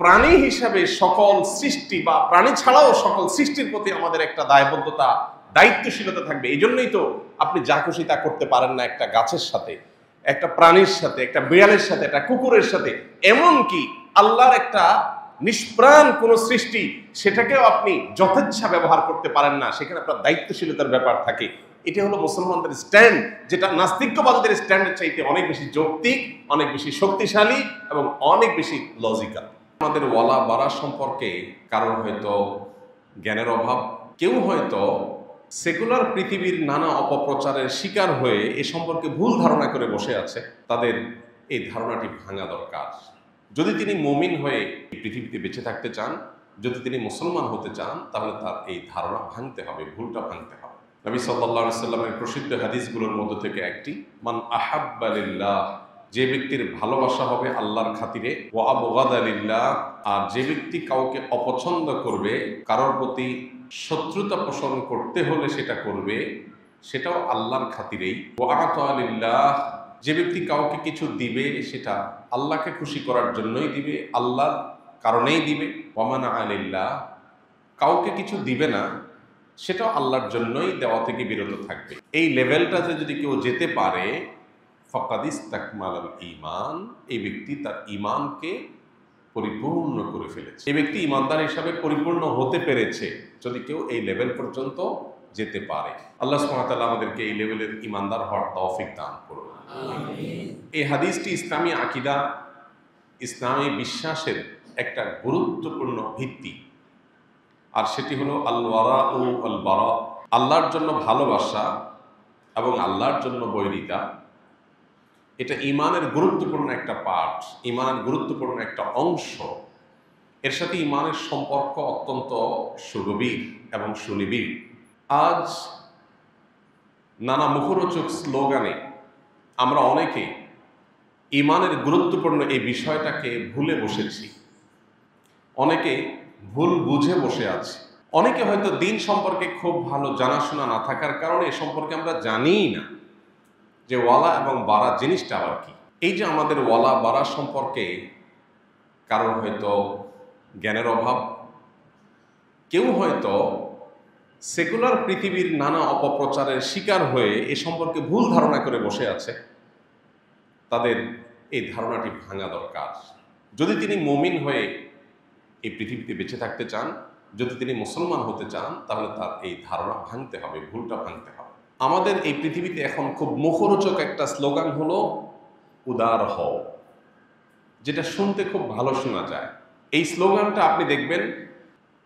প্রাণী হিসাবে সকল সৃষ্টি বা প্রাণী ছাড়াও সকল সৃষ্টির প্রতি আমাদের একটা দায়বদ্ধতা, দায়িত্বশীলতা থাকবে। এই জন্যই তো আপনি যা খুশি তা করতে পারেন না একটা গাছের সাথে, একটা প্রাণীর সাথে, একটা বিড়ালের সাথে, একটা কুকুরের সাথে। এমনকি আল্লাহর একটা নিষ্প্রাণ কোন সৃষ্টি, সেটাকেও আপনি যথেচ্ছা ব্যবহার করতে পারেন না, সেখানে আপনার দায়িত্বশীলতার ব্যাপার থাকে। এটা হলো মুসলমানদের স্ট্যান্ড, যেটা নাস্তিক্যবাদীদের স্ট্যান্ডের চাইতে অনেক বেশি যৌক্তিক, অনেক বেশি শক্তিশালী এবং অনেক বেশি লজিক্যাল। আমাদের ওয়ালা বারা সম্পর্কে কারণ হয়তো জ্ঞানের অভাব, কেউ হয়তো সেকুলার পৃথিবীর নানা অপপ্রচারের শিকার হয়ে এ সম্পর্কে ভুল ধারণা করে বসে আছে। তাদের এই ধারণাটি ভাঙা দরকার। যদি তিনি মুমিন হয়ে এই পৃথিবীতে বেঁচে থাকতে চান, যদি তিনি মুসলমান হতে চান, তাহলে তার এই ধারণা ভাঙতে হবে, ভুলটা ভাঙতে হবে। নবী সাল্লাল্লাহু আলাইহি সাল্লামের প্রসিদ্ধ হাদিসগুলোর মধ্যে থেকে একটি, মান আহাব্বা লিল্লাহ, যে ব্যক্তির ভালোবাসা হবে আল্লাহর খাতিরে, ওয়া আবগাদা লিল্লাহ, আর যে ব্যক্তি কাউকে অপছন্দ করবে, কারোর প্রতি শত্রুতা পোষণ করতে হলে সেটা করবে, সেটাও আল্লাহর খাতিরেই। ওয়া আতা লিল্লাহ, যে ব্যক্তি কাউকে কিছু দিবে সেটা আল্লাহকে খুশি করার জন্যই দিবে, আল্লাহর কারণেই দিবে। ওয়া মানা আলিল্লাহ, কাউকে কিছু দিবে না, সেটাও আল্লাহর জন্যই দেওয়া থেকে বিরত থাকবে। এই লেভেলটাতে যদি কেউ যেতে পারে, ফাকাদ ইসতাকমালাল ঈমান, এই ব্যক্তি তার ঈমানকে পরিপূর্ণ করে ফেলেছে। এই ব্যক্তি ঈমানদার হিসাবে পরিপূর্ণ হতে পেরেছে যদি কেউ এই লেভেল পর্যন্ত যেতে পারে। আল্লাহ সুবহানাহু ওয়া তাআলা আমাদেরকে এই লেভেলের ঈমানদার হওয়ার তৌফিক দান করুন। আমিন। এই হাদিসটি ইসলামী আকীদা, ইসলামী বিশ্বাসের একটা গুরুত্বপূর্ণ ভিত্তি, আর সেটি হলো আল ওয়ারা ও আল বারা, আল্লাহর জন্য ভালোবাসা এবং আল্লাহর জন্য বৈরিতা। এটা ঈমানের গুরুত্বপূর্ণ একটা পার্ট, ঈমানের গুরুত্বপূর্ণ একটা অংশ। এর সাথে ঈমানের সম্পর্ক অত্যন্ত সুগভীর এবং সুনিবিড়। আজ নানা মুখরোচক স্লোগানে আমরা অনেকে ঈমানের গুরুত্বপূর্ণ এই বিষয়টাকে ভুলে বসেছি, অনেকে ভুল বুঝে বসে আছে। অনেকে হয়তো দিন সম্পর্কে খুব ভালো জানাশোনা না থাকার কারণে এ সম্পর্কে আমরা জানিই না যে ওয়ালা এবং বারা জিনিসটা আবার কি। এই যে আমাদের ওয়ালা বারা সম্পর্কে কারণ হয়তো জ্ঞানের অভাব, কেউ হয়তো সেকুলার পৃথিবীর নানা অপপ্রচারের শিকার হয়ে এ সম্পর্কে ভুল ধারণা করে বসে আছে। তাদের এই ধারণাটি ভাঙা দরকার। যদি তিনি মুমিন হয়ে এই পৃথিবীতে বেঁচে থাকতে চান, যদি তিনি মুসলমান হতে চান, তাহলে তার এই ধারণা ভাঙতে হবে, ভুলটা ভাঙতে হবে। আমাদের এই পৃথিবীতে এখন খুব মুখরোচক একটা স্লোগান হলো উদার হও, যেটা শুনতে খুব ভালো শোনা যায়। এই স্লোগানটা আপনি দেখবেন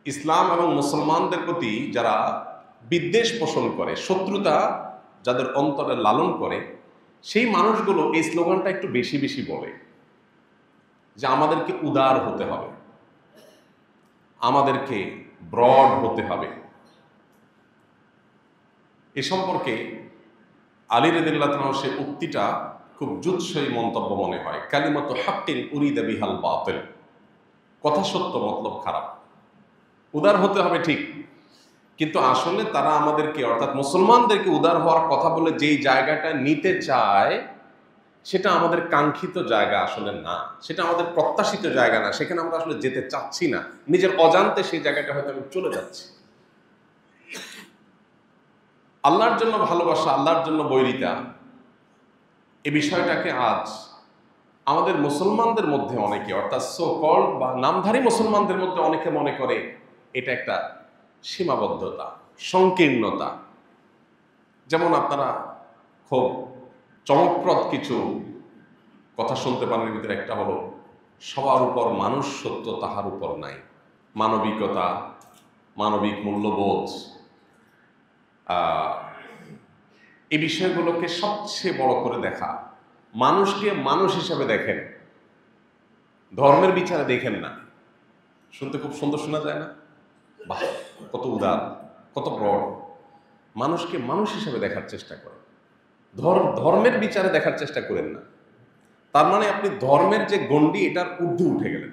ইসলাম এবং মুসলমানদের প্রতি যারা বিদ্বেষ পোষণ করে, শত্রুতা যাদের অন্তরে লালন করে, সেই মানুষগুলো এই স্লোগানটা একটু বেশি বেশি বলে যে আমাদেরকে উদার হতে হবে, আমাদেরকে ব্রড হতে হবে। এ সম্পর্কে আলী রাদিয়াল্লাহু তাআলা সে উক্তিটা খুব জুৎসই মন্তব্য মনে হয়। কালিমাতু হাক্কিন উরিদা বিহাল বাতিল, কথা সত্য মতলব খারাপ। উদার হতে হবে ঠিক, কিন্তু আসলে তারা আমাদেরকে অর্থাৎ মুসলমানদেরকে উদার হওয়ার কথা বলে যেই জায়গাটা নিতে চায়, সেটা আমাদের কাঙ্ক্ষিত জায়গা আসলে না, সেটা আমাদের প্রত্যাশিত জায়গা না, সেখানে আমরা আসলে যেতে চাচ্ছি না। নিজের অজান্তে সেই জায়গাটা হয়তো আমি চলে যাচ্ছি। আল্লাহর জন্য ভালোবাসা, আল্লাহর জন্য বৈরিতা, এই বিষয়টাকে আজ আমাদের মুসলমানদের মধ্যে অনেকে, অর্থাৎ সো কল্ড বা নামধারী মুসলমানদের মধ্যে অনেকে মনে করে এটা একটা সীমাবদ্ধতা, সংকীর্ণতা। যেমন আপনারা খুব চমকপ্রদ কিছু কথা শুনতে পান, এর ভিতরে একটা হলো সবার উপর মানুষ সত্য, তাহার উপর নাই। মানবিকতা, মানবিক মূল্যবোধ, এই বিষয়গুলোকে সবচেয়ে বড় করে দেখা। মানুষকে মানুষ হিসাবে দেখেন, ধর্মের বিচারে দেখেন না। শুনতে খুব সুন্দর শোনা যায় না? বাহ, কত উদার, কত ব্রড। মানুষকে মানুষ হিসাবে দেখার চেষ্টা করেন, ধর্মের বিচারে দেখার চেষ্টা করেন না। তার মানে আপনি ধর্মের যে গণ্ডি, এটার ঊর্ধ্বে উঠে গেলেন।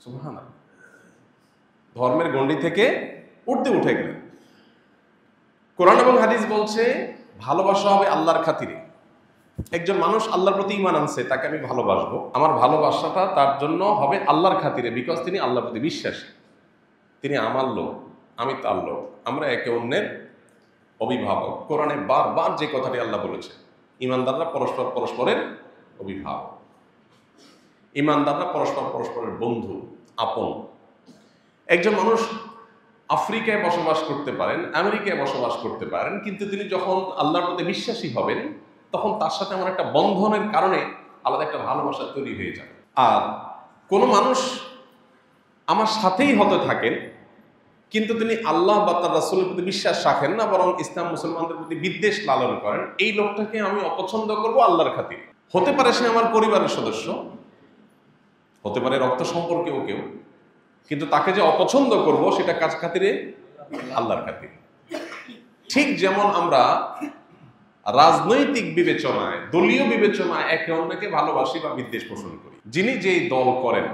সুবহানাল্লাহ, ধর্মের গণ্ডি থেকে ঊর্ধ্বে উঠে গেলেন। কোরআন এবং হাদিস বলছে ভালোবাসা হবে আল্লাহর খাতিরে। একজন মানুষ আল্লাহর প্রতি ঈমান আনছে, তাকে আমি ভালোবাসবো, আমার ভালোবাসাটা তার জন্য হবে আল্লাহর খাতিরে, বিকজ তিনি আল্লাহর প্রতি বিশ্বাসী, তিনি আমার লোক, আমি তার লোক, আমরা একে অন্যের অভিভাবক। কোরআনে বারবার যে কথাটি আল্লাহ বলেছে, ঈমানদাররা পরস্পর পরস্পরের অভিভাবক, ঈমানদাররা পরস্পর পরস্পরের বন্ধু, আপন। একজন মানুষ আফ্রিকায় বসবাস করতে পারেন, আমেরিকায় বসবাস করতে পারেন, কিন্তু তিনি যখন আল্লাহর প্রতি বিশ্বাসী হবেন, তখন তার সাথে আমার একটা বন্ধনের কারণে আলাদা একটা ভালোবাসা তৈরি হয়ে যাবে। আর কোনো মানুষ আমার সাথেই হতে থাকেন, কিন্তু তিনি আল্লাহ বা তার রাসূলের প্রতি বিশ্বাস রাখেন না, বরং ইসলাম মুসলমানদের প্রতি বিদ্বেষ লালন করেন, এই লোকটাকে আমি অপছন্দ করব আল্লাহর খাতিরে। হতে পারে সে আমার পরিবারের সদস্য, হতে পারে রক্ত সম্পর্কেও কেউ, কিন্তু তাকে যে অপছন্দ করব সেটা কাজ খাতিরে, আল্লাহর খাতিরে। ঠিক যেমন আমরা রাজনৈতিক বিবেচনায়, দলীয় বিবেচনায় একে অন্যকে ভালোবাসি বা বিদ্বেষ পোষণ করি। যিনি যেই দল করেন,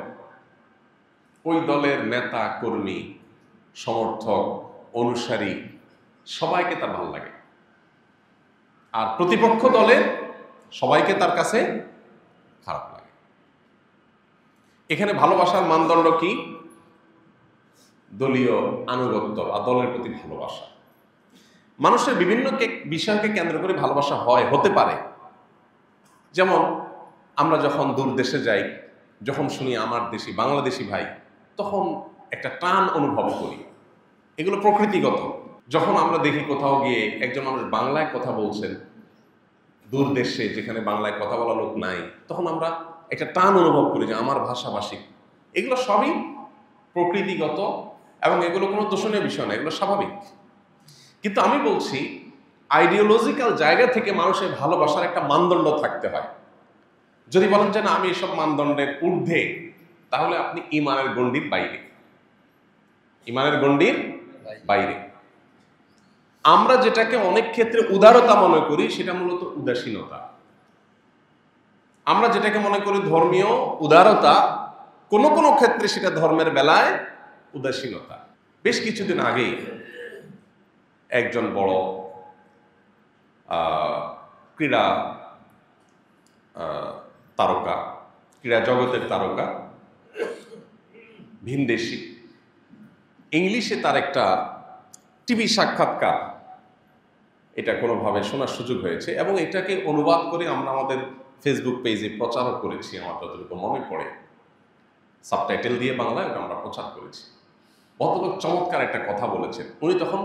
ওই দলের নেতা কর্মী, সমর্থক, অনুসারী সবাইকে তার ভালো লাগে, আর প্রতিপক্ষ দলের সবাইকে তার কাছে খারাপ লাগে। এখানে ভালোবাসার মানদণ্ড কি? দলীয় আনুগত্য আর দলের প্রতি ভালোবাসা। মানুষের বিভিন্ন বিষয়কে কেন্দ্র করে ভালোবাসা হতে পারে। যেমন আমরা যখন দূর দেশে যাই, যখন শুনি আমার দেশি বাংলাদেশি ভাই, তখন একটা টান অনুভব করি, এগুলো প্রকৃতিগত। যখন আমরা দেখি কোথাও গিয়ে একজন মানুষ বাংলায় কথা বলছেন, দূর দেশে যেখানে বাংলায় কথা বলা লোক নাই, তখন আমরা একটা টান অনুভব করি যে আমার ভাষাভাষী। এগুলো সবই প্রকৃতিগত এবং এগুলো কোনো দোষণীয় বিষয় না, এগুলো স্বাভাবিক। কিন্তু আমি বলছি, আইডিওলজিক্যাল জায়গা থেকে মানুষের ভালোবাসার একটা মানদণ্ড থাকতে হয়। যদি বলেন যে না আমি এসব মানদণ্ডের ঊর্ধ্বে, তাহলে আপনি ঈমানের গণ্ডির বাইরে, ঈমানের গণ্ডির বাইরে। আমরা যেটাকে অনেক ক্ষেত্রে উদারতা মনে করি, সেটা মূলত উদাসীনতা। আমরা যেটাকে মনে করি ধর্মীয় উদারতা, কোনো কোনো ক্ষেত্রে সেটা ধর্মের বেলায় উদাসীনতা। বেশ কিছুদিন আগেই একজন বড় ক্রীড়া তারকা, ক্রীড়া জগতের তারকা, ভিনদেশী, ইংলিশে তার একটা টিভি সাক্ষাৎকার, এটা কোনোভাবে শোনার সুযোগ হয়েছে এবং এটাকে অনুবাদ করে আমরা আমাদের ফেসবুক পেজে প্রচারও করেছি। আমার যতটুকু মনে পড়ে, সাবটাইটেল দিয়ে বাংলায় ওটা আমরা প্রচার করেছি। ভদ্রলোক চমৎকার একটা কথা বলেছেন। উনি তখন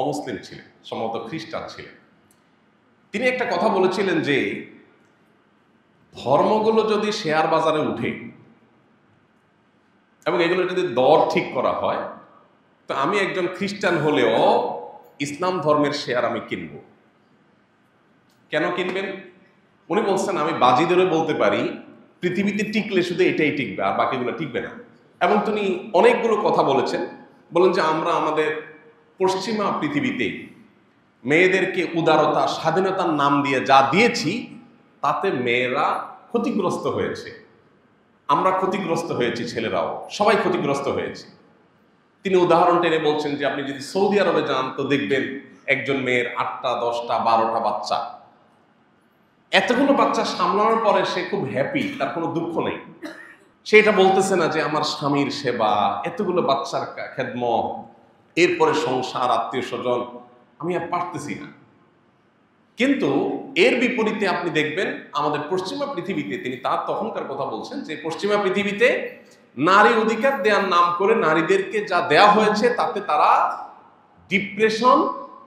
অমুসলিম ছিলেন, সম্ভবত খ্রিস্টান ছিলেন। তিনি একটা কথা বলেছিলেন যে ধর্মগুলো যদি শেয়ার বাজারে উঠে এবং এগুলো যদি দর ঠিক করা হয়, তো আমি একজন খ্রিস্টান হলেও ইসলাম ধর্মের শেয়ার আমি কিনব। কেন কিনবেন? উনি বলছেন আমি বাজি ধরে বলতে পারি পৃথিবীতে টিকলে শুধু এটাই টিকবে, আর বাকিগুলো টিকবে না। এবং তিনি অনেকগুলো কথা বলেছেন, বলেন যে আমরা আমাদের পশ্চিমা পৃথিবীতে মেয়েদেরকে উদারতা, স্বাধীনতার নাম দিয়ে যা দিয়েছি, তাতে মেয়েরা ক্ষতিগ্রস্ত হয়েছে, আমরা ক্ষতিগ্রস্ত হয়েছি, ছেলেরাও সবাই ক্ষতিগ্রস্ত হয়েছে। তিনি উদাহরণ টেনে বলছেন যে আপনি যদি সৌদি আরবে যান, তো দেখবেন একজন মেয়ের 8টা 10টা 12টা বাচ্চা। এতগুলো বাচ্চা সামলানোর পরে সে খুব হ্যাপি, তার কোনো দুঃখ নেই। সে এটা বলতেছে না যে আমার স্বামীর সেবা, এতগুলো বাচ্চার খেদমত, এরপরে সংসার, আত্মীয় স্বজন, আমি আর পারতেছি না। কিন্তু এর বিপরীতে আপনি দেখবেন আমাদের পশ্চিমা পৃথিবীতে, তিনি তার তখনকার কথা বলছেন যে পশ্চিমা পৃথিবীতে নারী অধিকার দেওয়ার নাম করে নারীদেরকে যা দেয়া হয়েছে, তাতে তারা ডিপ্রেশন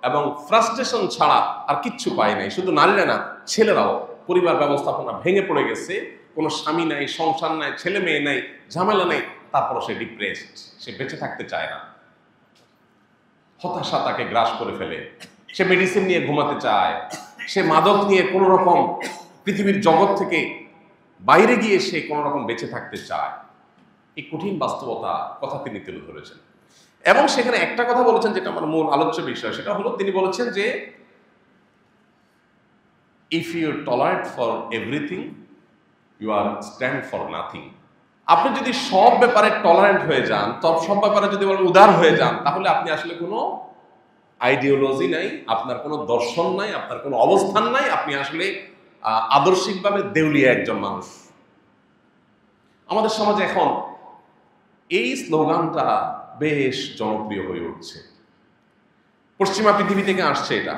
এবং ফ্রাস্ট্রেশন ছাড়া আর কিচ্ছু পায় নাই। শুধু নারীরা না, ছেলেরাও। পরিবার ব্যবস্থাপনা ভেঙে পড়ে গেছে, কোনো স্বামী নাই, সংসার নাই, ছেলে মেয়ে নাই, ঝামেলা নেই, তারপর সে ডিপ্রেসড, সে বেঁচে থাকতে চায় না, হতাশা তাকে গ্রাস করে ফেলে, সে মেডিসিন নিয়ে ঘুমাতে চায়, সে মাদক নিয়ে কোনো রকম পৃথিবীর জগৎ থেকে বাইরে গিয়ে সে কোনো রকম বেঁচে থাকতে চায়। এই কঠিন বাস্তবতা কথা তিনি তুলে ধরেছেন এবং সেখানে একটা কথা বলেছেন যেটা আমার মূল আলোচ্য বিষয়, সেটা হলো তিনি বলেছেন যে if you tolerate for everything you are stand for nothing. আপনি যদি সব ব্যাপারে টলারেন্ট হয়ে যান, সব ব্যাপারে যদি বলেন উদার হয়ে যান, তাহলে আপনি আসলে কোনো আইডিওলজি নাই, আপনার কোনো দর্শন নাই, আপনার কোনো অবস্থান নাই, আপনি আসলে আদর্শিকভাবে দেউলিয়া একজন মানুষ। আমাদের সমাজে এখন এই স্লোগানটা বেশ জনপ্রিয় হয়ে উঠছে। পশ্চিমা পৃথিবী থেকে আসছে এটা,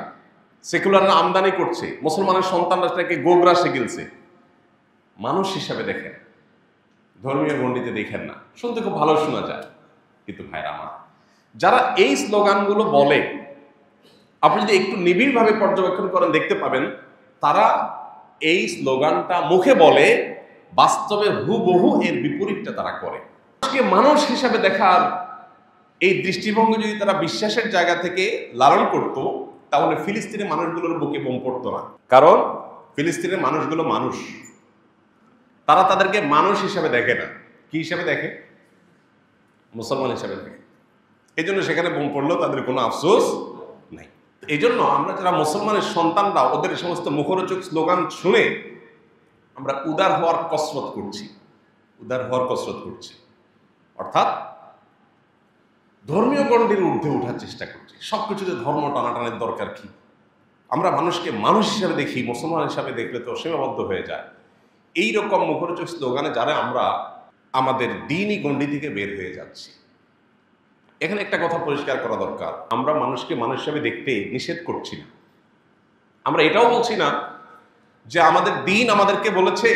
সেকুলাররা আমদানি করছে, মুসলমানের সন্তানরা সেটাকে গোগ্রাসে গিলছে। মানুষ হিসাবে দেখেন, ধর্মীয় গণ্ডিতে দেখেন না। শুনতে খুব ভালো শোনা যায়, কিন্তু ভাইরা আমার, যারা এই স্লোগানগুলো বলে, আপনি যদি একটু নিবিড়ভাবে পর্যবেক্ষণ করেন দেখতে পাবেন তারা এই স্লোগানটা মুখে বলে, বাস্তবে হুবহু এর বিপরীতটা তারা করে। মানুষ হিসাবে দেখার এই দৃষ্টিভঙ্গি যদি তারা বিশ্বাসের জায়গা থেকে লালন করত, তাহলে ফিলিস্তিনের মানুষগুলোর বুকে বোম পড়তো না। কারণ ফিলিস্তিনের মানুষগুলো মানুষ, তারা তাদেরকে মানুষ হিসাবে দেখে না। কি হিসাবে দেখে? মুসলমান হিসাবে দেখে। এই জন্য সেখানে বোম পড়লেও তাদের কোনো আফসোস নাই। এই জন্য আমরা যারা মুসলমানের সন্তানরা, ওদের সমস্ত মুখরোচক স্লোগান শুনে আমরা উদার হওয়ার কসরত করছি, অর্থাৎ ধর্মীয় গণ্ডির ঊর্ধ্বে ওঠার চেষ্টা করছি। সবকিছুতে ধর্ম টানাটানের দরকার কি? আমরা মানুষকে মানুষ হিসাবে দেখি, মুসলমান হিসাবে দেখলে তো সীমাবদ্ধ হয়ে যায়। এইরকম মুখরোচক স্লোগানে যারা আমরা আমাদের দিনই গণ্ডি থেকে বের হয়ে যাচ্ছি। এখানে একটা কথা পরিষ্কার করা দরকার, আমরা মানুষকে মানুষ হিসাবে দেখতে নিষেধ করছি না। আমরা এটাও বলছি না যে আমাদের দিন আমাদেরকে বলেছে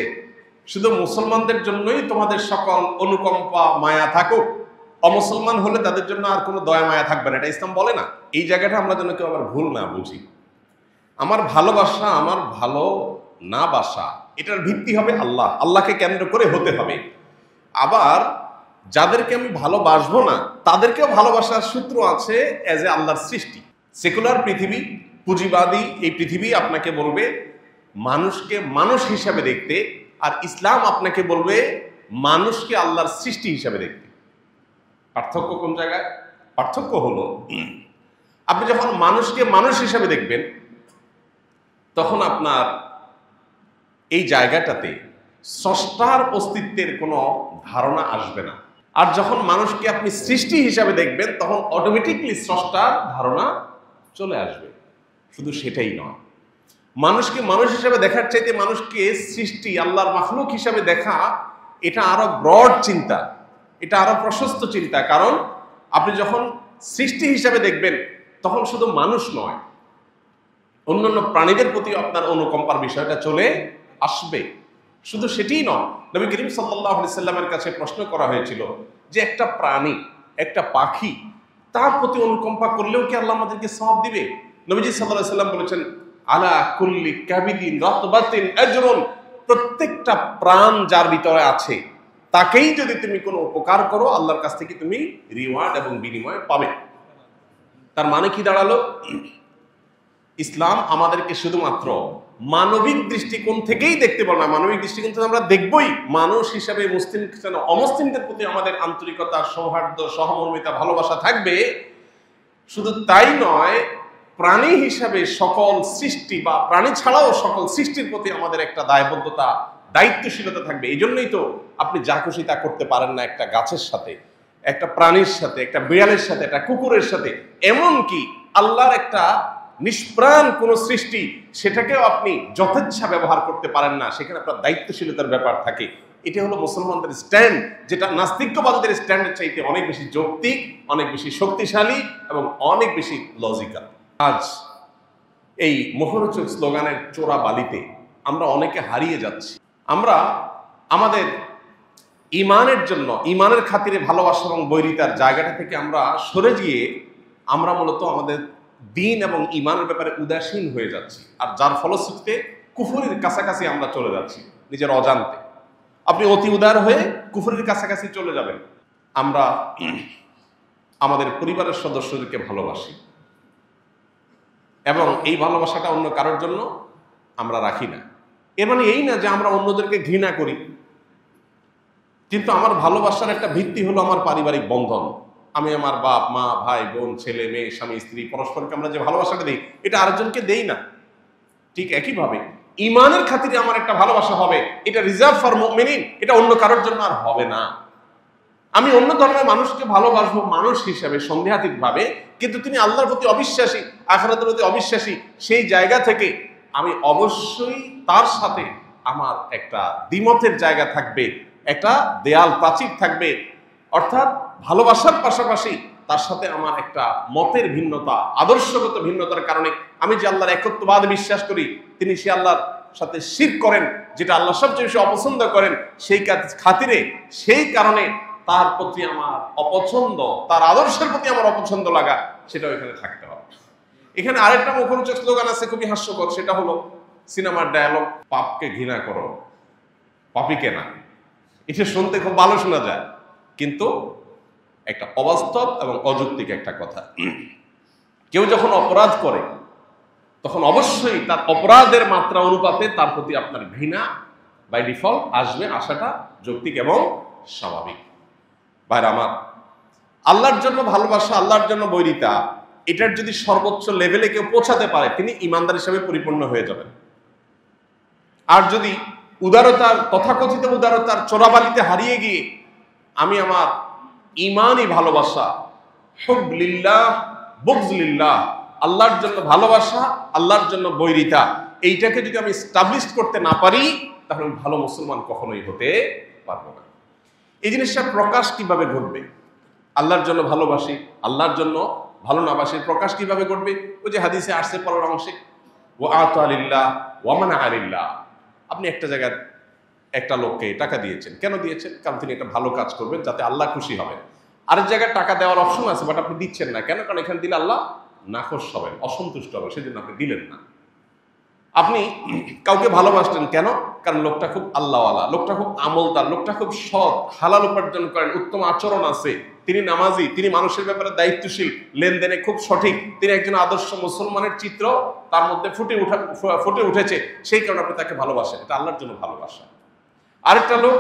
শুধু মুসলমানদের জন্যই তোমাদের সকল অনুকম্পা মায়া থাকুক, অমুসলমান হলে তাদের জন্য আর কোনো দয়া মায়া থাকবে না, এটা ইসলাম বলে না। এই জায়গাটা আমরা যেন কেউ আবার ভুল না বুঝি। আমার ভালোবাসা, আমার ভালো না বাসা, এটার ভিত্তি হবে আল্লাহ, আল্লাহকে কেন্দ্র করে হতে হবে। আবার যাদেরকে আমি ভালোবাসবো না তাদেরকেও ভালোবাসার সূত্র আছে অ্যাজ এ আল্লাহর সৃষ্টি। সেকুলার পৃথিবী, পুঁজিবাদী এই পৃথিবী আপনাকে বলবে মানুষকে মানুষ হিসাবে দেখতে, আর ইসলাম আপনাকে বলবে মানুষকে আল্লাহর সৃষ্টি হিসাবে দেখতে। পার্থক্য কোন জায়গায়? পার্থক্য হলো, আপনি যখন মানুষকে মানুষ হিসাবে দেখবেন তখন আপনার এই জায়গাটাতে স্রষ্টার অস্তিত্বের কোনো ধারণা আসবে না। আর যখন মানুষকে আপনি সৃষ্টি হিসাবে দেখবেন তখন অটোমেটিকলি স্রষ্টার ধারণা চলে আসবে। শুধু সেটাই নয়, মানুষকে মানুষ হিসাবে দেখার চাইতে মানুষকে সৃষ্টি, আল্লাহর মাখলুক হিসাবে দেখা, এটা আরো ব্রড চিন্তা, এটা আরো প্রশস্ত চিন্তা। কারণ আপনি যখন সৃষ্টি হিসাবে দেখবেন তখন শুধু মানুষ নয়, অন্যান্য প্রাণীদের প্রতি আপনার অনুকম্পার বিষয়টা চলে আসবে। শুধু সেটিই নয়, নবী করিম সাল্লাল্লাহু আলাইহি সাল্লামের কাছে প্রশ্ন করা হয়েছিল যে একটা প্রাণী, একটা পাখি, তার প্রতি অনুকম্পা করলেও কি আল্লাহ আমাদেরকে সওয়াব দিবে? নবীজি সাল্লাল্লাহু আলাইহি সাল্লাম বলেছেন, আলা কুল্লি কাবিদিন রাতবাতিন আজরুন, প্রত্যেকটা প্রাণ যার ভিতরে আছে তাকেই যদি তুমি কোনো উপকার করো আল্লাহর কাছ থেকে তুমি রিওয়ার্ড এবং বিনিময় পাবে। তার মানে কি দাঁড়ালো? ইসলাম আমাদেরকে শুধুমাত্র মানবিক দৃষ্টিকোণ থেকেই দেখতে বলে না, মানবিক দৃষ্টিকোণ থেকে আমরা দেখবই মানুষ হিসাবে মুসলিম অমুসলিমদের প্রতি আমাদের আন্তরিকতা, সৌহার্দ্য, সহমর্মিতা, ভালোবাসা থাকবে। শুধু তাই নয়, প্রাণী হিসাবে সকল সৃষ্টি বা প্রাণী ছাড়াও সকল সৃষ্টির প্রতি আমাদের একটা দায়বদ্ধতা, দায়িত্বশীলতা থাকবে। এই জন্যই তো আপনি যা খুশি তা করতে পারেন না একটা গাছের সাথে, একটা প্রাণীর সাথে, একটা বিড়ালের সাথে, একটা কুকুরের সাথে। এমনকি আল্লাহর একটা নিষ্প্রাণ কোন সৃষ্টি, সেটাকেও আপনি যথেচ্ছা ব্যবহার করতে পারেন না, সেখানে আপনার দায়িত্বশীলতার ব্যাপার থাকে। এটা হলো মুসলমানদের স্ট্যান্ড, যেটা নাস্তিকবাদীদের স্ট্যান্ডের চাইতে অনেক বেশি যৌক্তিক, অনেক বেশি শক্তিশালী এবং অনেক বেশি লজিক্যাল। আজ এই মুখরোচক স্লোগানের চোরা বালিতে আমরা অনেকে হারিয়ে যাচ্ছি। আমরা আমাদের ইমানের জন্য, ইমানের খাতিরে ভালোবাসা এবং বৈরিতার জায়গাটা থেকে আমরা সরে গিয়ে আমরা মূলত আমাদের দিন এবং ইমানের ব্যাপারে উদাসীন হয়ে যাচ্ছি। আর যার ফলশ্রুতিতে কুফরির কাছাকাছি আমরা চলে যাচ্ছি নিজের অজান্তে। আপনি অতি উদার হয়ে কুফরির কাছাকাছি চলে যাবেন। আমরা আমাদের পরিবারের সদস্যদেরকে ভালোবাসি এবং এই ভালোবাসাটা অন্য কারোর জন্য আমরা রাখি না। এর মানে এই না যে আমরা অন্যদেরকে ঘৃণা করি, কিন্তু আমার ভালোবাসার একটা ভিত্তি হলো আমার পারিবারিক বন্ধন। আমি আমার বাপ মা, ভাই বোন, ছেলে মেয়ে, স্বামী স্ত্রী, পরস্পরকে আমরা যে ভালোবাসাটা দিই, এটা আরেকজনকে দেই না। ঠিক একইভাবে ইমানের খাতিরে আমার একটা ভালোবাসা হবে, এটা রিজার্ভ ফর মুমিনিন, এটা অন্য কারোর জন্য আর হবে না। আমি অন্য ধর্মের মানুষকে ভালোবাসবো মানুষ হিসাবে, সন্দেহাতীত ভাবে, কিন্তু তিনি আল্লাহর প্রতি অবিশ্বাসী, আখিরাতের প্রতি অবিশ্বাসী, সেই জায়গা থেকে আমি অবশ্যই তার সাথে আমার একটা দ্বিমতের জায়গা থাকবে, একটা দেয়াল প্রাচীর থাকবে। অর্থাৎ ভালোবাসার পাশাপাশি তার সাথে আমার একটা মতের ভিন্নতা, আদর্শগত ভিন্নতার কারণে আমি যে আল্লাহর একত্ববাদ বিশ্বাস করি, তিনি সে আল্লাহর সাথে শিরক করেন, যেটা আল্লাহ সবচেয়ে বেশি অপছন্দ করেন, সেই খাতিরে, সেই কারণে তার প্রতি আমার অপছন্দ, তার আদর্শের প্রতি আমার অপছন্দ লাগা, সেটাও এখানে থাকতে হবে। এখানে আরেকটা মুখরোচক স্লোগান আছে, খুবই হাস্যকর, সেটা হলো সিনেমার ডায়ালগ, পাপকে ঘৃণা করো, পাপীকে না। এটা শুনতে খুব ভালো শোনা যায়, কিন্তু একটা অবাস্তব এবং অযৌক্তিক একটা কথা। কেউ যখন অপরাধ করে তখন অবশ্যই তার অপরাধের মাত্রা অনুপাতে তার প্রতি আপনার ঘৃণা বাই ডিফল্ট আসবে, আসাটা যৌক্তিক এবং স্বাভাবিক। ভাইরা আমার, আল্লাহর জন্য ভালোবাসা, আল্লাহর জন্য বৈরিতা, এটার যদি সর্বোচ্চ লেভেলে কেউ পৌঁছাতে পারে, তিনি ইমানদার হিসেবে পরিপূর্ণ হয়ে যাবেন। আর যদি উদারতার, তথাকথিত উদারতার চোরাবালিতে হারিয়ে গিয়ে আমি আমার ইমানই ভালোবাসা, হুব লিল্লাহ বুগজ লিল্লাহ, আল্লাহর জন্য ভালোবাসা, আল্লাহর জন্য বৈরিতা, এইটাকে যদি আমি এস্টাবলিশ করতে না পারি, তাহলে আমি ভালো মুসলমান কখনোই হতে পারবো না। এই জিনিসটা প্রকাশ কিভাবে ঘটবে? আল্লাহর জন্য ভালোবাসি, আল্লাহর জন্য ভালো না বাসি, প্রকাশ কিভাবে ঘটবে? ওই যে হাদিসে আসছে পরের অংশে, ও আতালিল্লাহ ওয়া মানা আলিল্লাহ। আপনি একটা জায়গায় একটা লোককে টাকা দিয়েছেন, কেন দিয়েছেন? কারণ তিনি একটা ভালো কাজ করবেন, যাতে আল্লাহ খুশি হবেন। আরেক জায়গায় টাকা দেওয়ার অপশন আছে, বাট আপনি দিচ্ছেন না কেন? কারণ এখানে দিলে আল্লাহ নাখোশ হবেন, অসন্তুষ্ট হবেন, সেজন্য আপনি দিলেন না। আপনি কাউকে ভালোবাসলেন কেন? কারণ লোকটা খুব আল্লাহওয়ালা, লোকটা খুব আমলদার, লোকটা খুব সৎ, হালাল উপার্জন করেন, উত্তম আচরণ আছে, তিনি নামাজি, তিনি মানুষের ব্যাপারে দায়িত্বশীল, লেনদেনে খুব সঠিক, তিনি একজন আদর্শ মুসলমানের চিত্র তার মধ্যে ফুটে উঠেছে, সেই কারণে আপনি তাকে ভালোবাসেন। এটা আল্লাহর জন্য ভালোবাসা। আরেকটা লোক,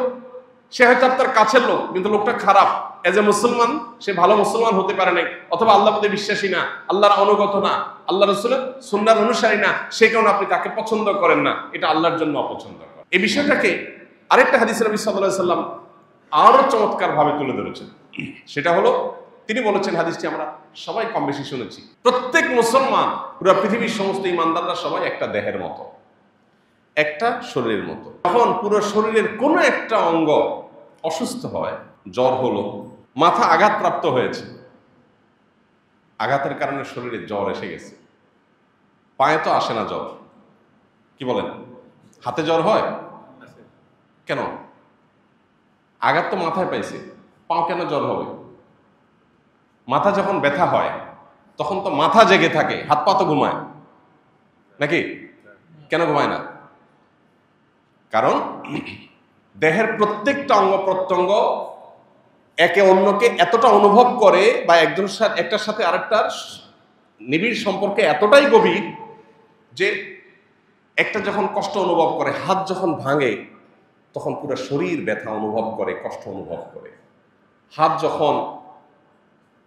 সে হয়তো আপনার কাছের লোক, কিন্তু লোকটা খারাপ, এজ এ মুসলমান সে ভালো মুসলমান হতে পারে নাই, অথবা আল্লাহ প্রতি বিশ্বাসী না, আল্লাহর অনুগত না, আল্লাহ রসুলের সুন্নাহর অনুসারী না, সেই কারণে আপনি তাকে পছন্দ করেন না, এটা আল্লাহর জন্য অপছন্দ করেন। এই বিষয়টাকে আরেকটা হাদিসে নবী সাল্লাল্লাহু আলাইহি সাল্লাম আরো চমৎকার ভাবে তুলে ধরেছেন। সেটা হলো, তিনি বলেছেন, হাদিসটি আমরা সবাই কম বেশি শুনেছি, প্রত্যেক মুসলমান, পুরো পৃথিবীর সমস্ত ইমানদাররা সবাই একটা দেহের মতো, একটা শরীরের মতো। যখন পুরো শরীরের কোনো একটা অঙ্গ অসুস্থ হয়, জ্বর হলো, মাথা আঘাতপ্রাপ্ত হয়েছে, আঘাতের কারণে শরীরে জ্বর এসে গেছে, পায়ে তো আসে না জ্বর, কি বলেন? হাতে জ্বর হয় কেন? আঘাত তো মাথায় পাইছে, পাও কেন জ্বর হবে? মাথা যখন ব্যথা হয় তখন তো মাথা জেগে থাকে, হাত পা তো ঘুমায় নাকি? কেন ঘুমায় না? কারণ দেহের প্রত্যেকটা অঙ্গ প্রত্যঙ্গ একে অন্যকে এতটা অনুভব করে, বা একটার সাথে আরেকটার নিবিড় সম্পর্কে এতটাই গভীর, যে একটা যখন কষ্ট অনুভব করে, হাত যখন ভাঙে, তখন পুরো শরীর ব্যথা অনুভব করে, কষ্ট অনুভব করে। হাত যখন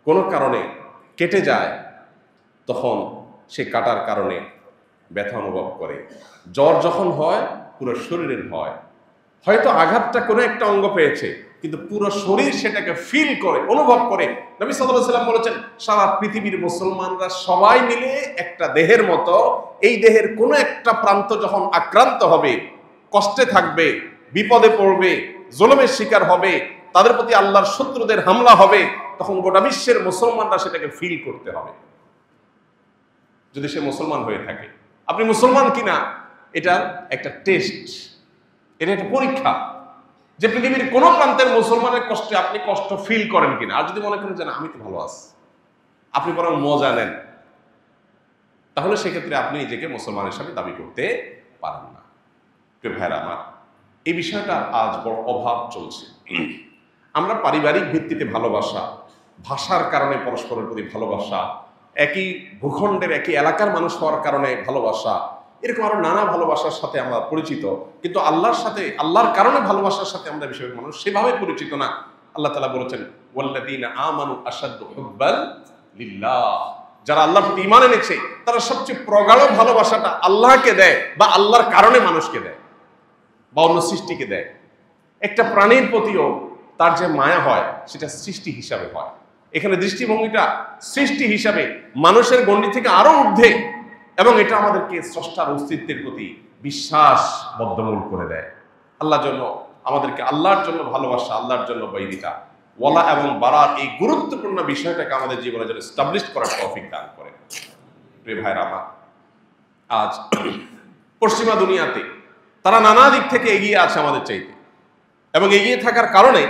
কোনো কারণে কেটে যায়, তখন সে কাটার কারণে ব্যথা অনুভব করে। জ্বর যখন হয়, পুরো শরীরের হয়। হয়তো আঘাতটা কোনো একটা অঙ্গ পেয়েছে, কিন্তু পুরো শরীর সেটাকে ফিল করে, অনুভব করে। নবী সাল্লাল্লাহু আলাইহি ওয়াসাল্লাম বলেছেন, সারা পৃথিবীর মুসলমানরা সবাই মিলে একটা দেহের মতো, এই দেহের কোনো একটা প্রান্ত যখন আক্রান্ত হবে, কষ্টে থাকবে, বিপদে পড়বে, জুলুমের শিকার হবে, তাদের প্রতি আল্লাহর শত্রুদের হামলা হবে, তখন গোটা বিশ্বের মুসলমানরা সেটাকে ফিল করতে হবে, যদি সে মুসলমান হয়ে থাকে। আপনি মুসলমান কিনা এটা একটা টেস্ট, এটা একটা পরীক্ষা, যে পৃথিবীর কোন প্রান্তের মুসলমানের কষ্টে আপনি কষ্ট ফিল করেন কিনা। আর যদি মনে করেন যে না, আমি তো ভালো আছি, আপনি বরং মজা নেন, তাহলে সেক্ষেত্রে আপনি নিজেকে মুসলমান হিসাবে দাবি করতে পারেন না। প্রিয় ভাইরা আমার, এই বিষয়টা আজ বড় অভাব চলছে। আমরা পারিবারিক ভিত্তিতে ভালোবাসা, ভাষার কারণে পরস্পরের প্রতি ভালোবাসা, একই ভূখণ্ডের একই এলাকার মানুষ হওয়ার কারণে ভালোবাসা, এরকম আরো নানা ভালোবাসার সাথে আমরা পরিচিত, কিন্তু আল্লাহর সাথে, আল্লাহর কারণে ভালোবাসার সাথে আমরা বেশিরভাগ মানুষ সেভাবে পরিচিত না। আল্লাহ তাআলা বলেছেন, ওয়াল্লাযীনা আমানু আশাদ্দু হুব্বান লিল্লাহ, যারা আল্লাহর প্রতি ঈমান এনেছে তারা সবচেয়ে প্রগাঢ় ভালোবাসাটা আল্লাহকে দেয়, বা আল্লাহর কারণে মানুষকে দেয়, বা অন্য সৃষ্টিকে দেয়। একটা প্রাণীর প্রতিও তার যে মায়া হয়, সেটা সৃষ্টি হিসাবে হয়। এখানে দৃষ্টিভঙ্গিটা সৃষ্টি হিসাবে, মানুষের গণ্ডি থেকে আরো ঊর্ধ্বে, এবং এটা আমাদেরকে স্রষ্টার অস্তিত্বের প্রতি বিশ্বাস বদ্ধমূল করে দেয়। আল্লাহর জন্য আমাদেরকে আল্লাহর জন্য ভালোবাসা, আল্লাহর জন্য বৈরিতা, ওয়ালা এবং বারার এই গুরুত্বপূর্ণ বিষয়টাকে আমাদের জীবনে যেন এস্টাবলিশ করার তৌফিক দান করে। প্রিয় ভাইরা আমার, আজ পশ্চিমা দুনিয়াতে তারা নানা দিক থেকে এগিয়ে আছে আমাদের চাইতে, এবং এগিয়ে থাকার কারণে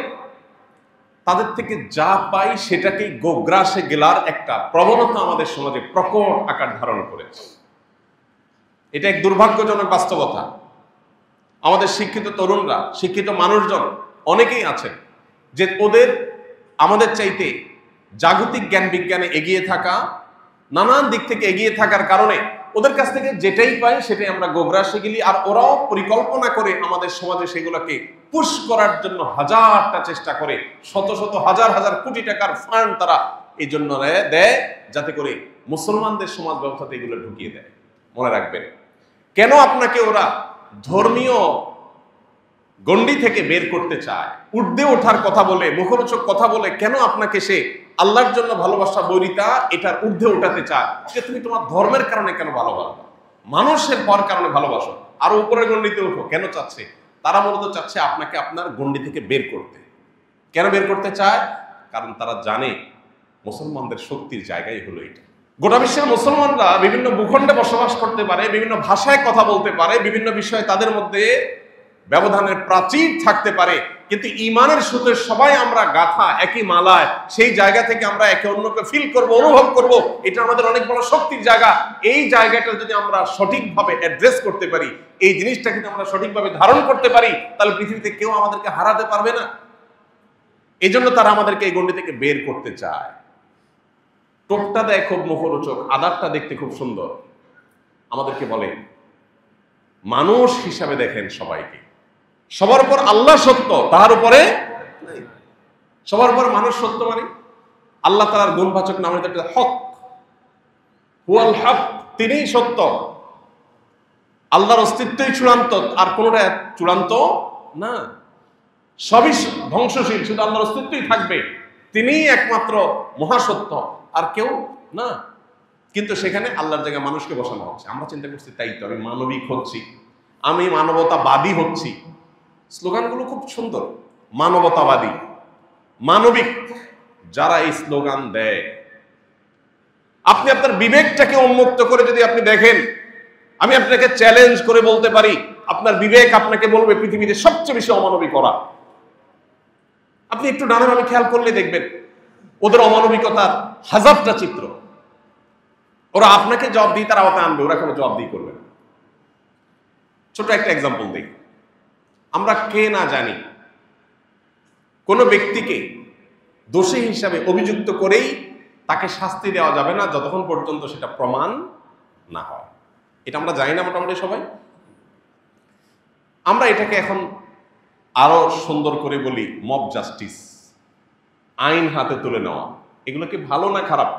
তাদের থেকে যা পাই সেটাকেই গোগ্রাসে গেলার একটা প্রবণতা আমাদের সমাজে প্রকট আকার ধারণ করেছে। এটা এক দুর্ভাগ্যজনক বাস্তবতা। আমাদের শিক্ষিত তরুণরা, শিক্ষিত মানুষজন অনেকেই আছেন যে ওদের আমাদের চাইতে জাগতিক জ্ঞান বিজ্ঞানে এগিয়ে থাকা, নানান দিক থেকে এগিয়ে থাকার কারণে ওদের কাছ থেকে যেটাই পাই সেটাই আমরা গোগ্রাসে গেলি, আর ওরাও পরিকল্পনা করে আমাদের সমাজে সেগুলোকে পুশ করার জন্য হাজারটা চেষ্টা করে, শত শত হাজার হাজার কোটি টাকার ফান্ড তারা এই জন্য দেয় যাতে করে মুসলমানদের সমাজ ব্যবস্থাতে এগুলো ঢুকিয়ে দেয়। মনে রাখবেন, কেন আপনাকে ওরা ধর্মীয় গণ্ডি থেকে বের করতে চায়, ঊর্ধ্বে ওঠার কথা বলে, মুখরোচক কথা বলে কেন আপনাকে সে আল্লাহর জন্য ভালোবাসা, বৈরিতা এটার ঊর্ধ্বে ওঠাতে চায় যে তুমি তোমার ধর্মের কারণে কেন ভালোবাসো, মানুষের পর কারণে ভালোবাসো, আরো উপরের গণ্ডিতে ওঠো, কেন চাচ্ছে? তারা মূলত চাচ্ছে আপনাকে আপনার গণ্ডি থেকে বের করতে। কেন বের করতে চায়? কারণ তারা জানে মুসলমানদের শক্তির জায়গায় হলো এটা। গোটা বিশ্বের মুসলমানরা বিভিন্ন ভূখণ্ডে বসবাস করতে পারে, বিভিন্ন ভাষায় কথা বলতে পারে, বিভিন্ন বিষয়ে তাদের মধ্যে ব্যবধানের প্রাচীর থাকতে পারে, কিন্তু ইমানের সুতে সবাই আমরা গাথা একই মালায়, সেই জায়গা থেকে আমরা একে অন্যকে ফিল করব, অনুভব করব, এটা আমাদের অনেক বড় শক্তির জায়গা। এই জায়গাটা যদি আমরা সঠিকভাবে অ্যাড্রেস করতে পারি, এই জিনিসটাকে যদি আমরা সঠিকভাবে ধারণ করতে পারি, তাহলে পৃথিবীতে কেউ আমাদেরকে হারাতে পারবে না। এই জন্য তারা আমাদেরকে এই গণ্ডি থেকে বের করতে চায়। টোপটা দেয় খুব মুখরোচক, আদারটা দেখতে খুব সুন্দর, আমাদেরকে বলে মানুষ হিসাবে দেখেন সবাইকে, সবার উপর আল্লাহ সত্য, তাহার উপরে সবার উপর মানুষ সত্য। মানে আল্লাহ তাআলার গুণবাচক নাম হক, হুয়াল হক, তিনিই সত্য। আল্লাহর অস্তিত্বই চূড়ান্ত, আর কোনটা চূড়ান্ত না, সবই ধ্বংসশীল, শুধু আল্লাহর অস্তিত্বই থাকবে, তিনিই একমাত্র মহাসত্য, আর কেউ না। কিন্তু সেখানে আল্লাহর জায়গায় মানুষকে বসানো হচ্ছে। আমরা চিন্তা করছি তাই তো, আমি মানবিক হচ্ছি, আমি মানবতাবাদী হচ্ছি। স্লোগানগুলো খুব সুন্দর, মানবতাবাদী, মানবিক। যারা এই স্লোগান দেয়, আপনি আপনার বিবেকটাকে উন্মুক্ত করে যদি আপনি দেখেন, আমি আপনাকে চ্যালেঞ্জ করে বলতে পারি, আপনার বিবেক আপনাকে বলবে পৃথিবীতে সবচেয়ে বেশি অমানবিক ওরা। আপনি একটু ডানে বামে খেয়াল করলে দেখবেন ওদের অমানবিকতার হাজারটা চিত্র। ওরা আপনাকে জবাব দিয়ে তার আওতায় আনবে, ওরা কোনো জবাব দিয়ে করবে না। ছোট একটা এক্সাম্পল দিই। আমরা কে না জানি কোন ব্যক্তিকে দোষী হিসাবে অভিযুক্ত করেই তাকে শাস্তি দেওয়া যাবে না যতক্ষণ পর্যন্ত সেটা প্রমাণ না হয়। এটা আমরা জানি না মোটামুটি সবাই। আমরা এটাকে এখন আরো সুন্দর করে বলি মব জাস্টিস, আইন হাতে তুলে নেওয়া। এগুলো কি ভালো না খারাপ?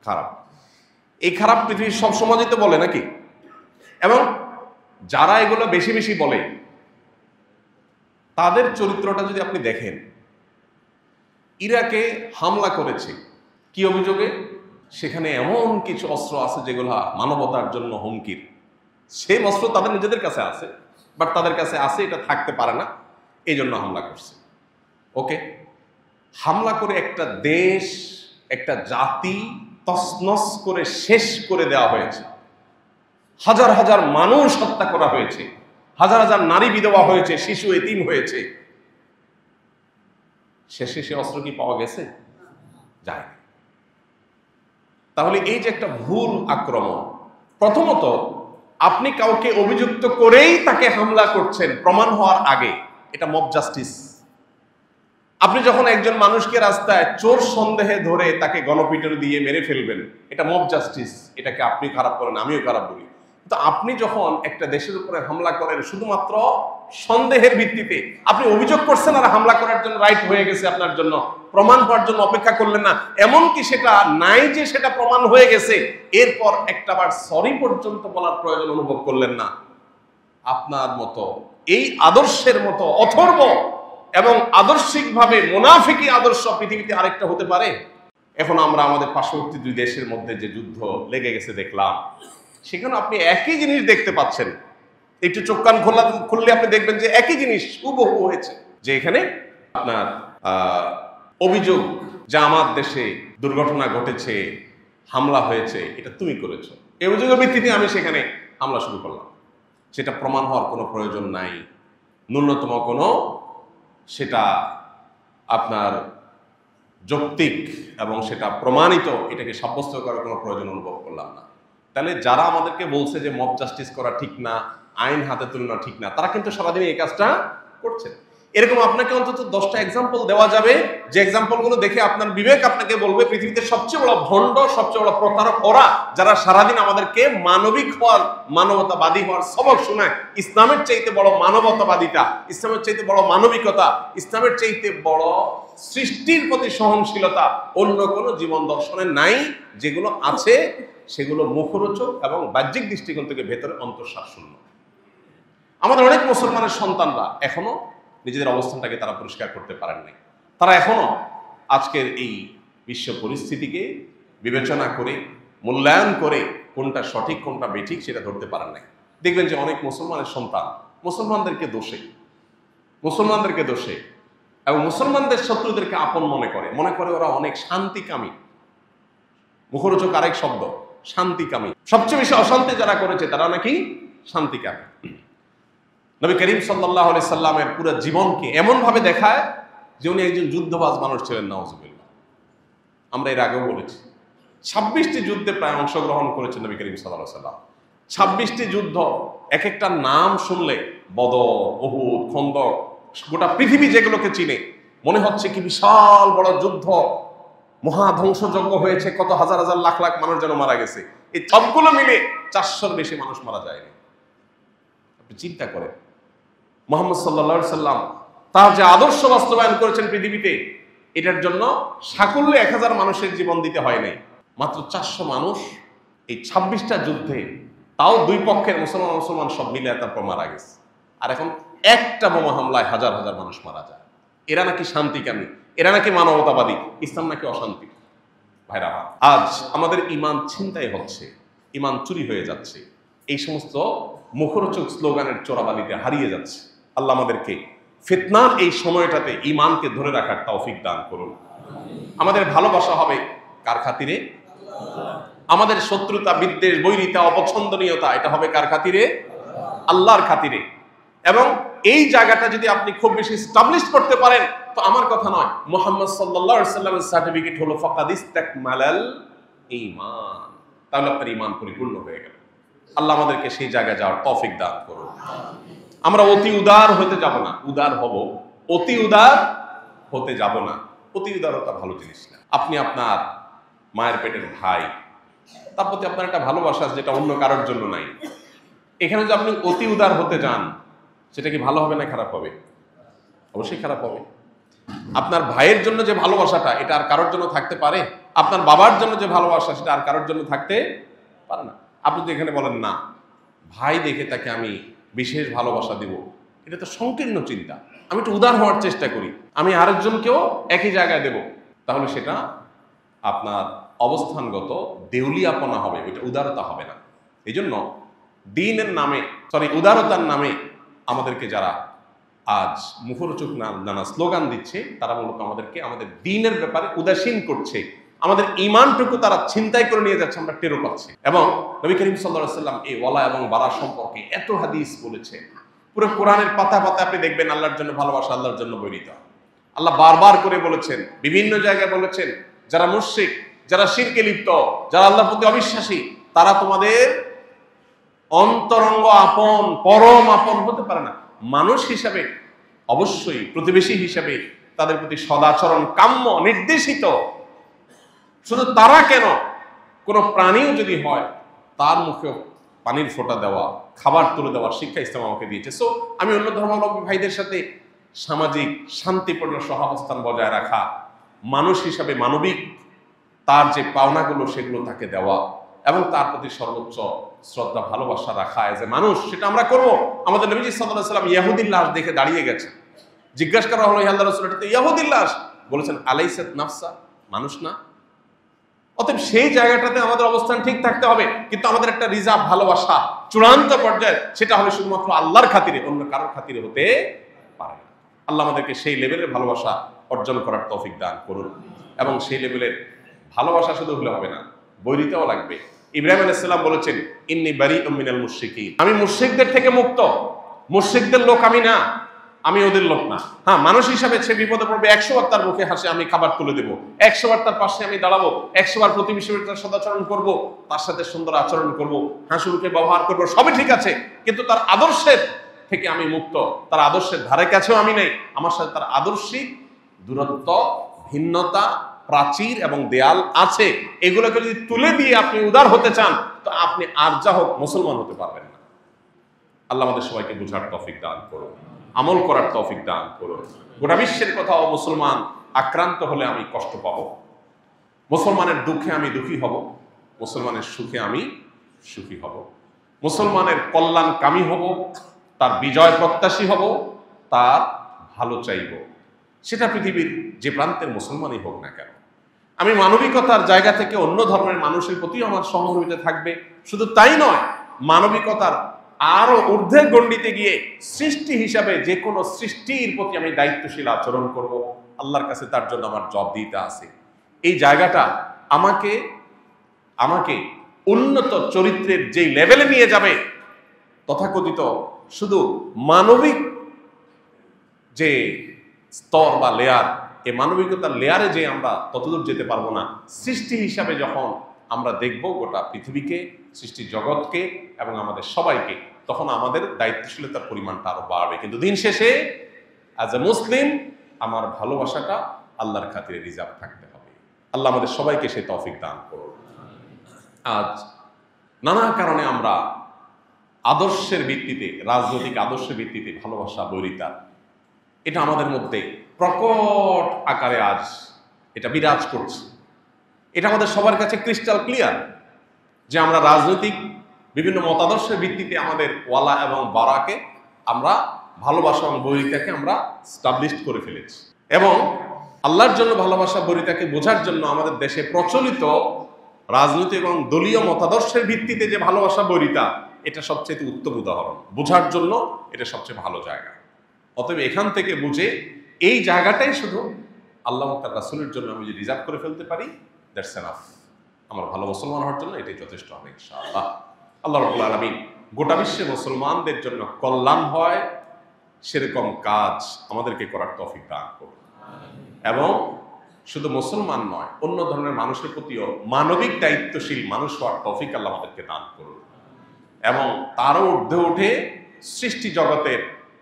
খারাপ। এই খারাপ পৃথিবীর সব সমাজই তো বলে নাকি? এবং যারা এগুলো বেশি বেশি বলে তাদের চরিত্রটা যদি আপনি দেখেন, ইরাকে হামলা করেছে কি অভিযোগে? সেখানে এমন কিছু অস্ত্র আছে যেগুলো মানবতার জন্য হুমকির। সেই অস্ত্র তাদের নিজেদের কাছে আছে, বাট তাদের কাছে আছে, এটা থাকতে পারে না, এই জন্য হামলা করছে। ওকে, হামলা করে একটা দেশ, একটা জাতি তছনছ করে শেষ করে দেওয়া হয়েছে, হাজার হাজার মানুষ হত্যা করা হয়েছে, হাজার হাজার নারী বিধবা হয়েছে, শিশু এতিম হয়েছে। শেষে সে অস্ত্র কি পাওয়া গেছে? যায়। তাহলে এই যে একটা ভুল আক্রমণ, প্রথমত আপনি কাউকে অভিযুক্ত করেই তাকে হামলা করছেন প্রমাণ হওয়ার আগে, এটা মব জাস্টিস। আপনি যখন একজন মানুষকে রাস্তায় চোর সন্দেহে ধরে তাকে গণপিটুনি দিয়ে মেরে ফেলবেন, এটা মব জাস্টিস। এটাকে আপনি খারাপ করেন, আমিও খারাপ বলি। তো আপনি যখন একটা দেশের উপরে হামলা করেন শুধুমাত্র সন্দেহের ভিত্তিতে, আপনি অভিযোগ করছেন আর হামলা করার জন্য রাইট হয়ে গেছে আপনার জন্য, প্রমাণ হওয়ার জন্য অপেক্ষা করলেন না, এমনকি সেটা নাই যে সেটা প্রমাণ হয়ে গেছে এরপর একটাবার সরি পর্যন্ত বলার প্রয়োজন অনুভব করলেন না। আপনার মতো এই আদর্শের মতো অথর্ব এবং আদর্শিকভাবে মুনাফিকি আদর্শ পৃথিবীতে আরেকটা হতে পারে? এখন আমরা আমাদের পার্শ্ববর্তী দুই দেশের মধ্যে যে যুদ্ধ লেগে গেছে দেখলাম, সেখানে আপনি একই জিনিস দেখতে পাচ্ছেন। একটু চোখ কান খুললে আপনি দেখবেন যে একই জিনিস হুবহু হয়েছে। যে এখানে আপনার অভিযোগ যে আমার দেশে দুর্ঘটনা ঘটেছে, হামলা হয়েছে, এটা তুমি করেছো, এই অভিযোগের ভিত্তিতে আমি সেখানে হামলা শুরু করলাম। সেটা প্রমাণ হওয়ার কোনো প্রয়োজন নাই, ন্যূনতম কোনো সেটা আপনার যৌক্তিক এবং সেটা প্রমাণিত এটাকে সাব্যস্ত করার কোনো প্রয়োজন অনুভব করলাম না। তাহলে যারা আমাদেরকে বলছে যে মব জাস্টিস করা ঠিক না, আইন হাতে তুলনা ঠিক না, তারা কিন্তু সারাদিন এই কাজটা করছে। এরকম আপনাকে অন্তত 10টা এক্সাম্পল দেওয়া যাবে, যে এক্সাম্পলগুলো দেখে আপনার বিবেক আপনাকে বলবে পৃথিবীতে সবচেয়ে বড় ভণ্ড, সবচেয়ে বড় প্রতারক ওরা, যারা সারাদিন আমাদেরকে মানবিক হওয়ার, মানবতাবাদী হওয়ার সবক শোনায়। ইসলামের চাইতে বড় মানবতাবাদিতা, ইসলামের চাইতে বড় মানবিকতা, ইসলামের চাইতে বড় সৃষ্টির প্রতি সহনশীলতা অন্য কোনো জীবন দর্শনের নাই। যেগুলো আছে সেগুলো মুখরোচক এবং বাহ্যিক দৃষ্টিকোণ থেকে ভেতরে অন্তঃসার শূন্য। আমাদের অনেক মুসলমানের সন্তানরা এখনো নিজেদের অবস্থানটাকে তারা পরিষ্কার করতে পারেন নাই। তারা এখনো আজকের এই বিশ্ব পরিস্থিতিকে বিবেচনা করে, মূল্যায়ন করে কোনটা সঠিক কোনটা বেঠিক সেটা ধরতে পারেন নাই। দেখবেন যে অনেক মুসলমানের সন্তান মুসলমানদেরকে দোষে এবং মুসলমানদের শত্রুদেরকে আপন মনে করে ওরা অনেক শান্তিকামী। মুখরোচক আরেক শব্দ, শান্তিকামী। সবচেয়ে বেশি অশান্তি যারা করেছে তারা নাকি শান্তিকামী। নবী করিম সাল্লাল্লাহু আলাইহি সাল্লামের পুরো জীবনকে এমন ভাবে দেখায় যে উনি একজন যুদ্ধবাজ মানুষ ছিলেন, নাউজুবিল্লাহ। আমরা এর আগেও বলেছি 26টি যুদ্ধে প্রায় অংশগ্রহণ করেছেন নবী করিম সাল্লাল্লাহু আলাইহি সাল্লাম। 26টি যুদ্ধ, এক একটা নাম শুনলে, বদর, উহুদ, খন্দক, গোটা পৃথিবী যেগুলোকে চিনে, মনে হচ্ছে কি বিশাল বড় যুদ্ধ, মহাধ্বংসযজ্ঞ হয়েছে, কত হাজার হাজার লাখ লাখ মানুষ যেন মারা গেছে। এই সবগুলো মিলে 400-র বেশি মানুষ মারা যায়নি। আপনি চিন্তা করেন, মুহাম্মদ সাল্লাল্লাহু আলাইহি সাল্লাম তার যে আদর্শ বাস্তবায়ন করেছেন পৃথিবীতে, এটার জন্য সাকুল্যে 1000 মানুষের জীবন দিতে হয় নাই, মাত্র 400 মানুষ এই 26টা যুদ্ধে, তাও দুই পক্ষের মুসলমান সব মিলে তারপর মারা গেছে। আর এখন একটা বোমা হামলায় হাজার হাজার মানুষ মারা যায়। এরা নাকি শান্তিকামী, এরা নাকি মানবতাবাদী, ইসলাম নাকি অশান্তি। ভাইরা, আজ আমাদের ঈমান ছিনতাই হচ্ছে, ঈমান চুরি হয়ে যাচ্ছে, এই সমস্ত মুখরোচক স্লোগানের চোরাবালিতে হারিয়ে যাচ্ছে। আল্লাহ আমাদেরকে ফিতনার এই সময়টাতে ঈমানকে ধরে রাখার তৌফিক দান করুন। আমাদের ভালোবাসা হবে কার খাতিরে? আমাদের শত্রুতা, বিদ্বেষ, বৈরিতা, অপছন্দনীয়তা, এটা হবে কার খাতিরে? আল্লাহর খাতিরে। এবং এই জায়গাটা যদি আপনি খুব বেশি এস্টাবলিশ করতে পারেন, তো আমার কথা নয়, মুহাম্মদ সাল্লাল্লাহু আলাইহি সাল্লামের সার্টিফিকেট হলো ফাকাদ ইসতাকমালাল ঈমান, তাহলে আপনার ঈমান পরিপূর্ণ হয়ে গেল। আল্লাহ আমাদেরকে সেই জায়গায় যাওয়ার তৌফিক দান করুন। আমরা অতি উদার হতে যাব না, উদার হব, অতি উদার হতে যাব না। অতি উদারতা ভালো জিনিস না। আপনি আপনার মায়ের পেটের ভাই, তার প্রতি আপনার একটা ভালোবাসা যেটা অন্য কারোর জন্য নাই। এখানে যদি আপনি অতি উদার হতে যান, সেটা কি ভালো হবে না খারাপ হবে? অবশ্যই খারাপ হবে। আপনার ভাইয়ের জন্য যে ভালোবাসাটা, এটা আর কারোর জন্য থাকতে পারে? আপনার বাবার জন্য যে ভালোবাসা, সেটা আর কারোর জন্য থাকতে পারে না। আপনি যদি এখানে বলেন না, ভাই দেখে তাকে আমি বিশেষ ভালোবাসা দিব, এটা তো সংকীর্ণ চিন্তা। আমি একটু উদার হওয়ার চেষ্টা করি, আমি আরেকজনকেও একই জায়গায় দেব, তাহলে সেটা আপনার অবস্থানগত দেউলিয়াপনা হবে, এটা উদারতা হবে না। এই জন্য দ্বীনের নামে, উদারতার নামে আমাদেরকে যারা আজ মুখরোচক নানা স্লোগান দিচ্ছে, তারা মূলত আমাদেরকে আমাদের দ্বীনের ব্যাপারে উদাসীন করছে। আমাদের ঈমানটুকু তারা ছিনতাই করে নিয়ে যাচ্ছে, আমরা টেরও পাচ্ছি। এবং নবী করিম সাল্লাল্লাহু আলাইহি সাল্লাম এই ওয়ালা এবং বারা সম্পর্কে এত হাদিস বলেছে। পুরো কোরআনের পাতা পাতা আপনি দেখবেন আল্লাহর জন্য ভালোবাসা, আল্লাহর জন্য বৈরিতা। আল্লাহ বারবার করে বলেছেন, বিভিন্ন জায়গায় বলেছেন, যারা মুশরিক, যারা শিরকে লিপ্ত, যারা আল্লাহর প্রতি অবিশ্বাসী, তারা তোমাদের অন্তরঙ্গ আপন, পরম আপন হতে পারে না। মানুষ হিসাবে অবশ্যই, প্রতিবেশী হিসাবে তাদের প্রতি সদাচরণ কাম্য, নির্দেশিত। শুধু তারা কেন, কোনো প্রাণীও যদি হয়, তার মুখে পানির ফোঁটা দেওয়া, খাবার তুলে দেওয়ার শিক্ষা ইসলাম আমাকে দিয়েছে। সো আমি অন্য ধর্মাবলম্বী ভাইদের সাথে সামাজিক শান্তিপূর্ণ সহাবস্থান বজায় রাখা, মানুষ হিসাবে মানবিক তার যে পাওনাগুলো সেগুলো তাকে দেওয়া, এবং তার প্রতি সর্বোচ্চ শ্রদ্ধা ভালোবাসা রাখা এজ এ মানুষ, সেটা আমরা করবো। আমাদের নবীজি সাল্লাল্লাহু আলাইহি সাল্লাম ইহুদীর লাশ দেখে দাঁড়িয়ে গেছে, জিজ্ঞাসা করা হলো, ইয়া আল্লাহর রাসূল, এটা তো ইহুদীর লাশ। বলেছেন, আলাইসাত নাফসা, মানুষ না? অতএব সেই জায়গাটাতে আমাদের অবস্থান ঠিক থাকতে হবে, কিন্তু আমাদের একটা রিজার্ভ ভালোবাসা চূড়ান্ত পর্যায়ে, সেটা হবে শুধুমাত্র আল্লাহর খাতিরে, অন্য কারোর খাতিরে হতে পারে না। আল্লাহ আমাদেরকে সেই লেভেলের ভালোবাসা অর্জন করার তৌফিক দান করুন, এবং সেই লেভেলের ভালোবাসা শুধু হলে হবে না, বৈরিতাও লাগবে। ইব্রাহিম আলাইহিস সালাম বলেছেন, ইন্নী বারিউম মিনাল মুশরিকিন, আমি মুশরিকদের থেকে মুক্ত। মুশরিকদের লোক আমি না, আমি ওদের লোক না। হ্যাঁ, মানুষ হিসাবে সে বিপদে পড়বে, 100 বার তার মুখে হাসি আমি খাবার তুলে দেবো, 100 বার তার পাশে আমি দাঁড়াবো, 100 বার প্রতিবেশীর তার সদাচরণ করবো, তার সাথে সুন্দর আচরণ করবো, হাসি মুখে ব্যবহার করবো, সবই ঠিক আছে, কিন্তু তার আদর্শের থেকে আমি মুক্ত, তার আদর্শের ধারে কাছেও আমি নেই। আমার সাথে তার আদর্শিক দূরত্ব, ভিন্নতা, প্রাচীর এবং দেয়াল আছে। এগুলোকে যদি তুলে দিয়ে আপনি উদার হতে চান, তো আপনি আর যা হোক মুসলমান হতে পারবেন না। আল্লাহ আমাদের সবাইকে বুঝার তৌফিক দান করুন, আমল করার তৌফিক দান করুন। গোটা বিশ্বের কোথাও মুসলমান আক্রান্ত হলে আমি কষ্ট পাবো, মুসলমানের দুঃখে আমি দুঃখী হব, মুসলমানের সুখে আমি সুখী হব, মুসলমানের কল্যাণকামী হব, তার বিজয় প্রত্যাশী হব, তার ভালো চাইব, সেটা পৃথিবীর যে প্রান্তের মুসলমানই হোক না কেন। আমি মানবিকতার জায়গা থেকে অন্য ধর্মের মানুষের প্রতি আমার সহমর্মিতা থাকবে। শুধু তাই নয়, মানবিকতার আরো ঊর্ধ্বের গণ্ডিতে গিয়ে সৃষ্টি হিসাবে যে কোনো সৃষ্টির প্রতি আমি দায়িত্বশীল আচরণ করব। আল্লাহর কাছে তার জন্য আমার জবাবদিহিতা আছে। এই জায়গাটা আমাকে আমাকে উন্নত চরিত্রের যেই লেভেলে নিয়ে যাবে, তথাকথিত শুধু মানবিক যে স্তর বা লেয়ার, এই মানবিকতার লেয়ারে যে আমরা ততদূর যেতে পারবো না। সৃষ্টি হিসাবে যখন আমরা দেখব গোটা পৃথিবীকে, সৃষ্টি জগৎকে এবং আমাদের সবাইকে, তখন আমাদের দায়িত্বশীলতার পরিমাণটা আরো বাড়বে। কিন্তু দিন শেষে অ্যাজ এ মুসলিম আমার ভালোবাসাটা আল্লাহর খাতিরে রিজার্ভ থাকতে হবে। আল্লাহ আমাদের সবাইকে সেই তৌফিক দান করুন। আজ নানা কারণে আমরা আদর্শের ভিত্তিতে, রাজনৈতিক আদর্শের ভিত্তিতে ভালোবাসা, বৈরিতা, এটা আমাদের মধ্যে প্রকট আকারে আজ এটা বিরাজ করছে। এটা আমাদের সবার কাছে ক্রিস্টাল ক্লিয়ার যে আমরা রাজনৈতিক বিভিন্ন মতাদর্শের ভিত্তিতে আমাদের ওয়ালা এবং বারাকে আমরা ভালোবাসা এবং বৈরিতাকে আমরা স্টাবলিশড করে ফেলেছি। এবং আল্লাহর জন্য ভালোবাসা, বৈরিতাকে বোঝার জন্য আমাদের দেশে প্রচলিত রাজনৈতিক এবং দলীয় মতাদর্শের ভিত্তিতে যে ভালোবাসা, বৈরিতা, এটা সবচেয়ে উত্তম উদাহরণ। বোঝার জন্য এটা সবচেয়ে ভালো জায়গা। অতএব এখান থেকে বুঝে এই জায়গাটাই শুধু আল্লাহ তার রাসূলের জন্য আমি যদি রিজার্ভ করে ফেলতে পারি, দ্যাটস এনাফ। আমার ভালো মুসলমান হওয়ার জন্য এটাই যথেষ্ট হবে ইনশাআল্লাহ। আল্লাহ রাব্বুল আলামিন গোটা বিশ্বে মুসলমানদের জন্য কল্যাণ হয় সেরকম কাজ আমাদেরকে করার তৌফিক দান করুন, এবং শুধু মুসলমান নয়, অন্য ধরনের মানুষের প্রতিও মানবিক দায়িত্বশীল মানুষ হওয়ার তৌফিক আল্লাহ আমাদেরকে দান করুন, এবং তারও ঊর্ধ্বে উঠে সৃষ্টি জগতের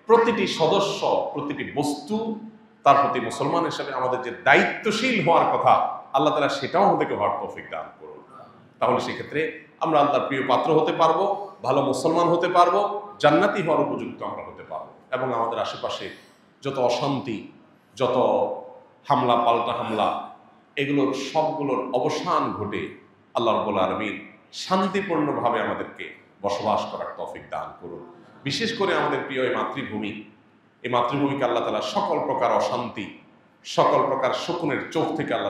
প্রতিটি সদস্য, প্রতিটি বস্তু, তার প্রতি মুসলমান হিসেবে আমাদের যে দায়িত্বশীল হওয়ার কথা, আল্লাহ তাআলা সেটাও আমাদেরকে হওয়ার তৌফিক দান করুন। তাহলে সেক্ষেত্রে আমরা আল্লাহর প্রিয় পাত্র হতে পারবো, ভালো মুসলমান হতে পারবো, জান্নাতি হওয়ার উপযুক্ত আমরা হতে পারবো, এবং আমাদের আশেপাশে যত অশান্তি, যত হামলা পাল্টা হামলা, এগুলোর সবগুলোর অবসান ঘটে আল্লাহ রাব্বুল আলামিন শান্তিপূর্ণভাবে আমাদেরকে বসবাস করার তৌফিক দান করুন। বিশেষ করে আমাদের প্রিয় এই মাতৃভূমি, এই মাতৃভূমিকে আল্লাহ তাআলা সকল প্রকার অশান্তি, সকল প্রকার শকুনের চোখ থেকে আল্লাহ